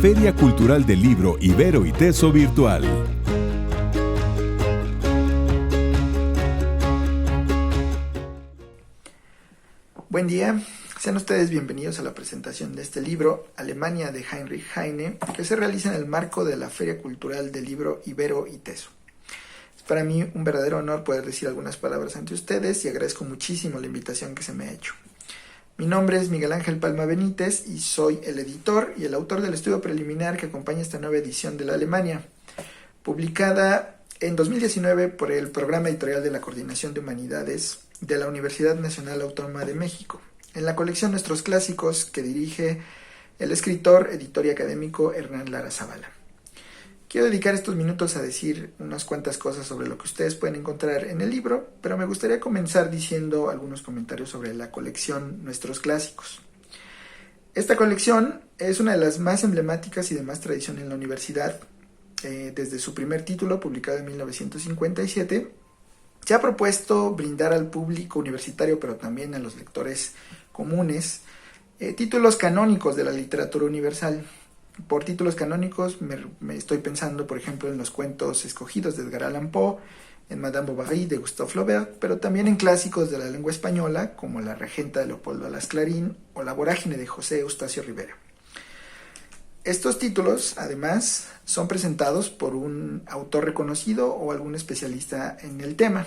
Feria Cultural del Libro Ibero y Teso Virtual. Buen día, sean ustedes bienvenidos a la presentación de este libro, Alemania, de Heinrich Heine, que se realiza en el marco de la Feria Cultural del Libro Ibero y Teso. Es para mí un verdadero honor poder decir algunas palabras ante ustedes y agradezco muchísimo la invitación que se me ha hecho. Mi nombre es Miguel Ángel Palma Benítez y soy el editor y el autor del estudio preliminar que acompaña esta nueva edición de la Alemania, publicada en 2019 por el Programa Editorial de la Coordinación de Humanidades de la Universidad Nacional Autónoma de México, en la colección Nuestros Clásicos que dirige el escritor, editor y académico Hernán Lara Zavala. Quiero dedicar estos minutos a decir unas cuantas cosas sobre lo que ustedes pueden encontrar en el libro, pero me gustaría comenzar diciendo algunos comentarios sobre la colección Nuestros Clásicos. Esta colección es una de las más emblemáticas y de más tradición en la universidad. Desde su primer título, publicado en 1957, se ha propuesto brindar al público universitario, pero también a los lectores comunes, títulos canónicos de la literatura universal. Por títulos canónicos me estoy pensando, por ejemplo, en los cuentos escogidos de Edgar Allan Poe, en Madame Bovary de Gustave Flaubert, pero también en clásicos de la lengua española, como La Regenta de Leopoldo Alas Clarín o La Vorágine de José Eustacio Rivera. Estos títulos, además, son presentados por un autor reconocido o algún especialista en el tema.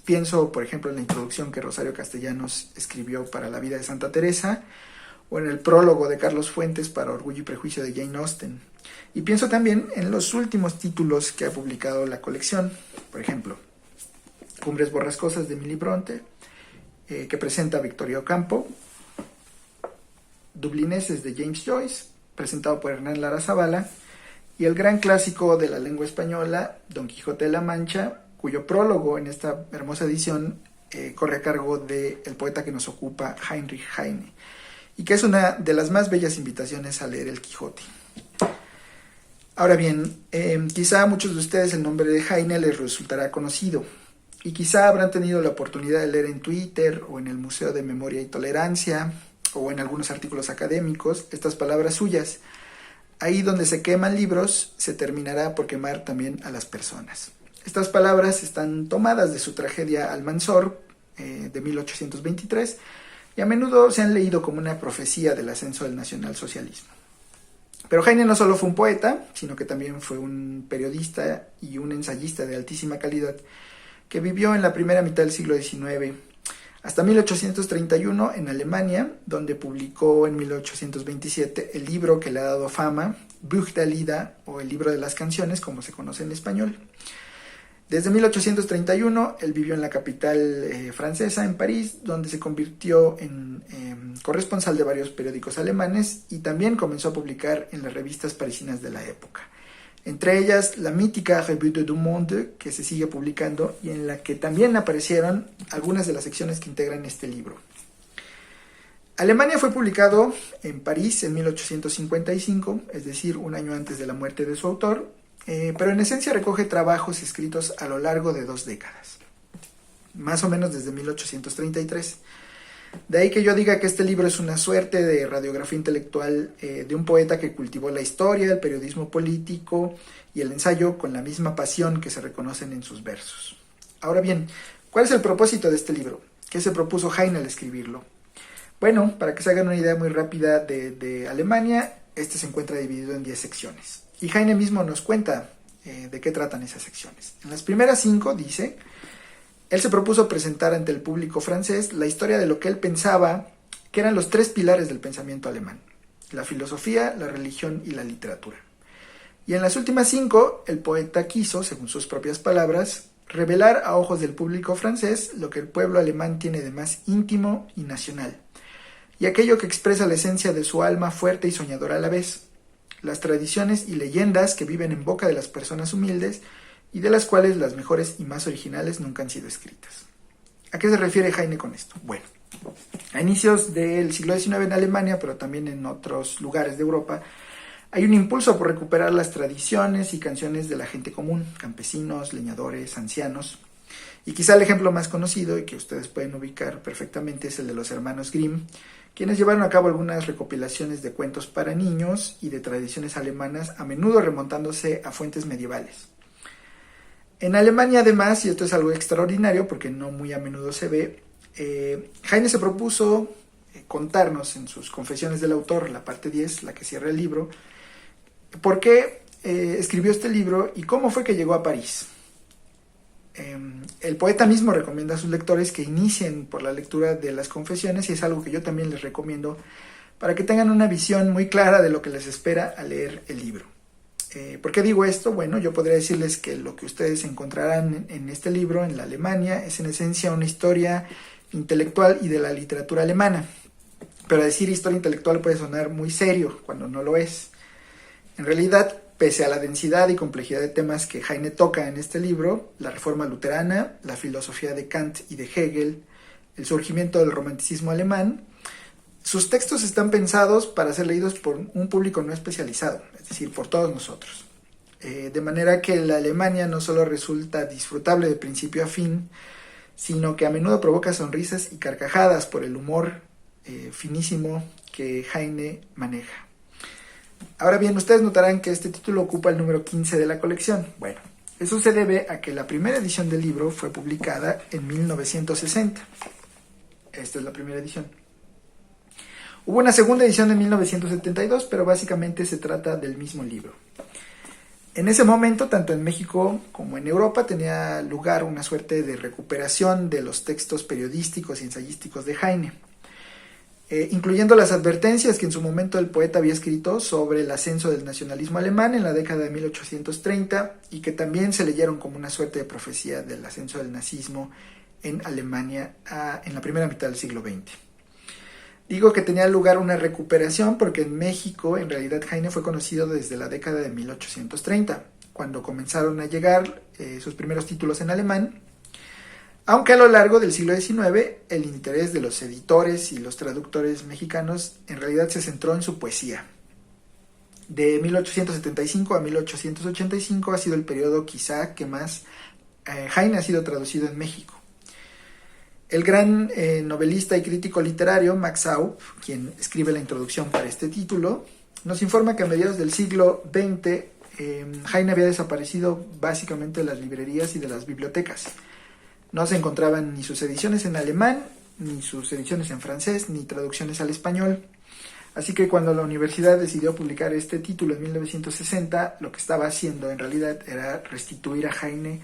Pienso, por ejemplo, en la introducción que Rosario Castellanos escribió para La vida de Santa Teresa, o en el prólogo de Carlos Fuentes para Orgullo y Prejuicio de Jane Austen. Y pienso también en los últimos títulos que ha publicado la colección, por ejemplo, Cumbres Borrascosas de Emily Bronte, que presenta a Victoria Ocampo, Dublineses de James Joyce, presentado por Hernán Lara Zavala, y el gran clásico de la lengua española, Don Quijote de la Mancha, cuyo prólogo en esta hermosa edición corre a cargo del poeta que nos ocupa, Heinrich Heine, y que es una de las más bellas invitaciones a leer el Quijote. Ahora bien, quizá a muchos de ustedes el nombre de Heine les resultará conocido, y quizá habrán tenido la oportunidad de leer en Twitter o en el Museo de Memoria y Tolerancia, o en algunos artículos académicos, estas palabras suyas. Ahí donde se queman libros, se terminará por quemar también a las personas. Estas palabras están tomadas de su tragedia Almanzor, de 1823, y a menudo se han leído como una profecía del ascenso del nacionalsocialismo. Pero Heine no solo fue un poeta, sino que también fue un periodista y un ensayista de altísima calidad que vivió en la primera mitad del siglo XIX, hasta 1831 en Alemania, donde publicó en 1827 el libro que le ha dado fama, Buch der Lieder, o el libro de las canciones, como se conoce en español. Desde 1831, él vivió en la capital francesa, en París, donde se convirtió en corresponsal de varios periódicos alemanes y también comenzó a publicar en las revistas parisinas de la época. Entre ellas, la mítica Revue du Monde, que se sigue publicando y en la que también aparecieron algunas de las secciones que integran este libro. Alemania fue publicado en París en 1855, es decir, un año antes de la muerte de su autor, pero en esencia recoge trabajos escritos a lo largo de 2 décadas, más o menos desde 1833. De ahí que yo diga que este libro es una suerte de radiografía intelectual de un poeta que cultivó la historia, el periodismo político y el ensayo con la misma pasión que se reconocen en sus versos. Ahora bien, ¿cuál es el propósito de este libro? ¿Qué se propuso Heine al escribirlo? Bueno, para que se hagan una idea muy rápida de Alemania, este se encuentra dividido en 10 secciones. Y Heine mismo nos cuenta de qué tratan esas secciones. En las primeras 5 dice, él se propuso presentar ante el público francés la historia de lo que él pensaba que eran los 3 pilares del pensamiento alemán: la filosofía, la religión y la literatura. Y en las últimas 5, el poeta quiso, según sus propias palabras, revelar a ojos del público francés lo que el pueblo alemán tiene de más íntimo y nacional, y aquello que expresa la esencia de su alma fuerte y soñadora a la vez: las tradiciones y leyendas que viven en boca de las personas humildes y de las cuales las mejores y más originales nunca han sido escritas. ¿A qué se refiere Heine con esto? Bueno, a inicios del siglo XIX en Alemania, pero también en otros lugares de Europa, hay un impulso por recuperar las tradiciones y canciones de la gente común, campesinos, leñadores, ancianos. Y quizá el ejemplo más conocido y que ustedes pueden ubicar perfectamente es el de los hermanos Grimm, quienes llevaron a cabo algunas recopilaciones de cuentos para niños y de tradiciones alemanas, a menudo remontándose a fuentes medievales. En Alemania, además, y esto es algo extraordinario porque no muy a menudo se ve, Heine se propuso contarnos en sus Confesiones del Autor, la parte 10, la que cierra el libro, por qué escribió este libro y cómo fue que llegó a París. El poeta mismo recomienda a sus lectores que inicien por la lectura de las Confesiones, y es algo que yo también les recomiendo para que tengan una visión muy clara de lo que les espera al leer el libro. ¿Por qué digo esto? Bueno, yo podría decirles que lo que ustedes encontrarán en este libro, en la Alemania, es en esencia una historia intelectual y de la literatura alemana. Pero decir historia intelectual puede sonar muy serio cuando no lo es. En realidad, pese a la densidad y complejidad de temas que Heine toca en este libro, la reforma luterana, la filosofía de Kant y de Hegel, el surgimiento del romanticismo alemán, sus textos están pensados para ser leídos por un público no especializado, es decir, por todos nosotros. De manera que la Alemania no solo resulta disfrutable de principio a fin, sino que a menudo provoca sonrisas y carcajadas por el humor finísimo que Heine maneja. Ahora bien, ustedes notarán que este título ocupa el número 15 de la colección. Bueno, eso se debe a que la primera edición del libro fue publicada en 1960. Esta es la primera edición. Hubo una segunda edición en 1972, pero básicamente se trata del mismo libro. En ese momento, tanto en México como en Europa, tenía lugar una suerte de recuperación de los textos periodísticos y ensayísticos de Heine, incluyendo las advertencias que en su momento el poeta había escrito sobre el ascenso del nacionalismo alemán en la década de 1830 y que también se leyeron como una suerte de profecía del ascenso del nazismo en Alemania en la primera mitad del siglo XX. Digo que tenía lugar una recuperación porque en México en realidad Heine fue conocido desde la década de 1830, cuando comenzaron a llegar sus primeros títulos en alemán, aunque a lo largo del siglo XIX el interés de los editores y los traductores mexicanos en realidad se centró en su poesía. De 1875 a 1885 ha sido el periodo quizá que más Heine ha sido traducido en México. El gran novelista y crítico literario Max Aub, quien escribe la introducción para este título, nos informa que a mediados del siglo XX Heine había desaparecido básicamente de las librerías y de las bibliotecas. No se encontraban ni sus ediciones en alemán, ni sus ediciones en francés, ni traducciones al español. Así que cuando la universidad decidió publicar este título en 1960, lo que estaba haciendo en realidad era restituir a Heine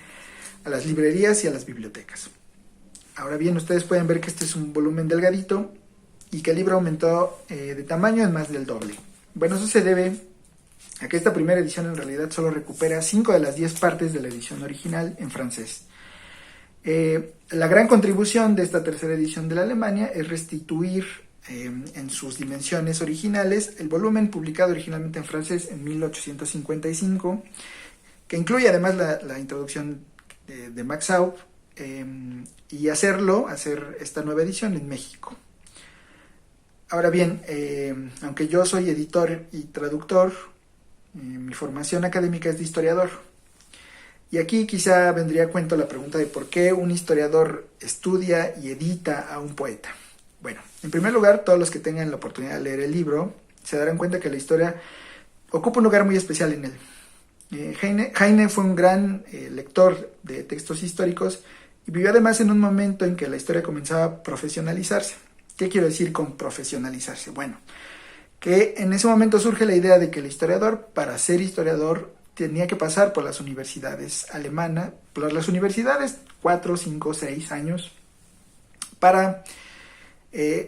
a las librerías y a las bibliotecas. Ahora bien, ustedes pueden ver que este es un volumen delgadito y que el libro aumentó de tamaño en más del doble. Bueno, eso se debe a que esta primera edición en realidad solo recupera 5 de las 10 partes de la edición original en francés. La gran contribución de esta tercera edición de la Alemania es restituir en sus dimensiones originales el volumen publicado originalmente en francés en 1855, que incluye además la introducción de Max Aub, y hacer esta nueva edición en México. Ahora bien, aunque yo soy editor y traductor, mi formación académica es de historiador. Y aquí quizá vendría a cuento la pregunta de por qué un historiador estudia y edita a un poeta. Bueno, en primer lugar, todos los que tengan la oportunidad de leer el libro se darán cuenta que la historia ocupa un lugar muy especial en él. Heine fue un gran lector de textos históricos y vivió además en un momento en que la historia comenzaba a profesionalizarse. ¿Qué quiero decir con profesionalizarse? Bueno, que en ese momento surge la idea de que el historiador, para ser historiador, tenía que pasar por las universidades alemanas, por las universidades 4, 5, 6 años, para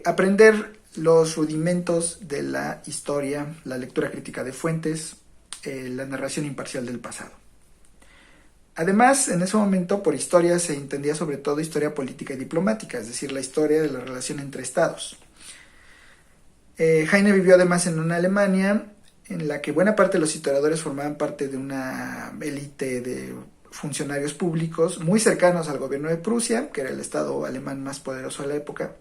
aprender los rudimentos de la historia, la lectura crítica de fuentes, la narración imparcial del pasado. Además, en ese momento, por historia se entendía sobre todo historia política y diplomática, es decir, la historia de la relación entre estados. Heine vivió además en una Alemania en la que buena parte de los historiadores formaban parte de una élite de funcionarios públicos muy cercanos al gobierno de Prusia, que era el estado alemán más poderoso de la época,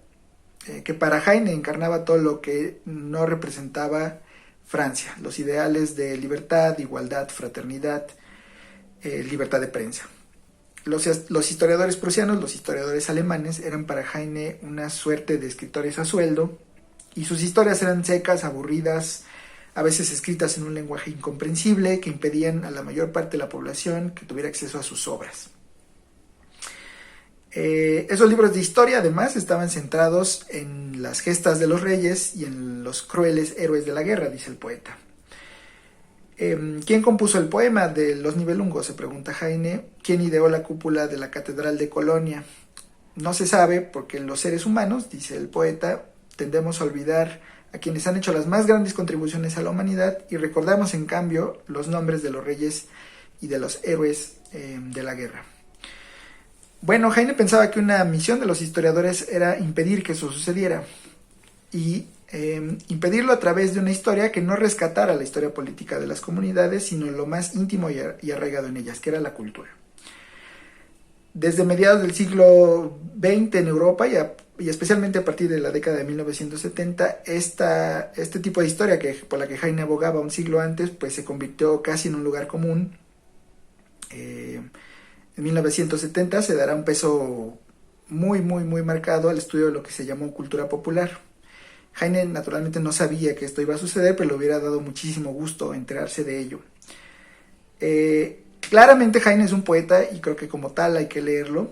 que para Heine encarnaba todo lo que no representaba Francia, los ideales de libertad, igualdad, fraternidad, libertad de prensa. Los historiadores prusianos, los historiadores alemanes, eran para Heine una suerte de escritores a sueldo y sus historias eran secas, aburridas, a veces escritas en un lenguaje incomprensible que impedían a la mayor parte de la población que tuviera acceso a sus obras. Esos libros de historia además estaban centrados en las gestas de los reyes y en los crueles héroes de la guerra, dice el poeta. ¿Quién compuso el poema de Los Nibelungos?, se pregunta Heine. ¿Quién ideó la cúpula de la Catedral de Colonia? No se sabe, porque los seres humanos, dice el poeta, tendemos a olvidar a quienes han hecho las más grandes contribuciones a la humanidad y recordamos en cambio los nombres de los reyes y de los héroes de la guerra. Bueno, Heine pensaba que una misión de los historiadores era impedir que eso sucediera y impedirlo a través de una historia que no rescatara la historia política de las comunidades, sino lo más íntimo y arraigado en ellas, que era la cultura. Desde mediados del siglo XX en Europa y especialmente a partir de la década de 1970, este tipo de historia por la que Heine abogaba un siglo antes, pues se convirtió casi en un lugar común. En 1970 se dará un peso muy marcado al estudio de lo que se llamó cultura popular. Heine naturalmente no sabía que esto iba a suceder, pero le hubiera dado muchísimo gusto enterarse de ello. Claramente Heine es un poeta y creo que como tal hay que leerlo,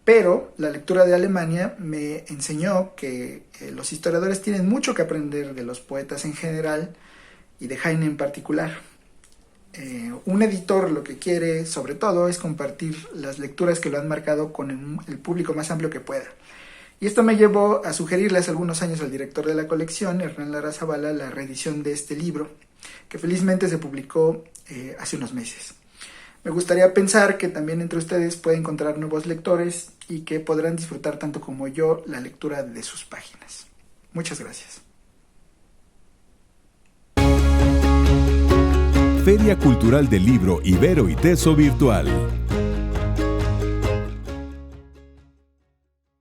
pero la lectura de Alemania me enseñó que los historiadores tienen mucho que aprender de los poetas en general y de Heine en particular. Un editor lo que quiere sobre todo es compartir las lecturas que lo han marcado con el público más amplio que pueda. Y esto me llevó a sugerirle hace algunos años al director de la colección, Hernán Lara Zavala, la reedición de este libro, que felizmente se publicó hace unos meses. Me gustaría pensar que también entre ustedes pueden encontrar nuevos lectores y que podrán disfrutar tanto como yo la lectura de sus páginas. Muchas gracias. Feria Cultural del Libro Ibero y Teso Virtual.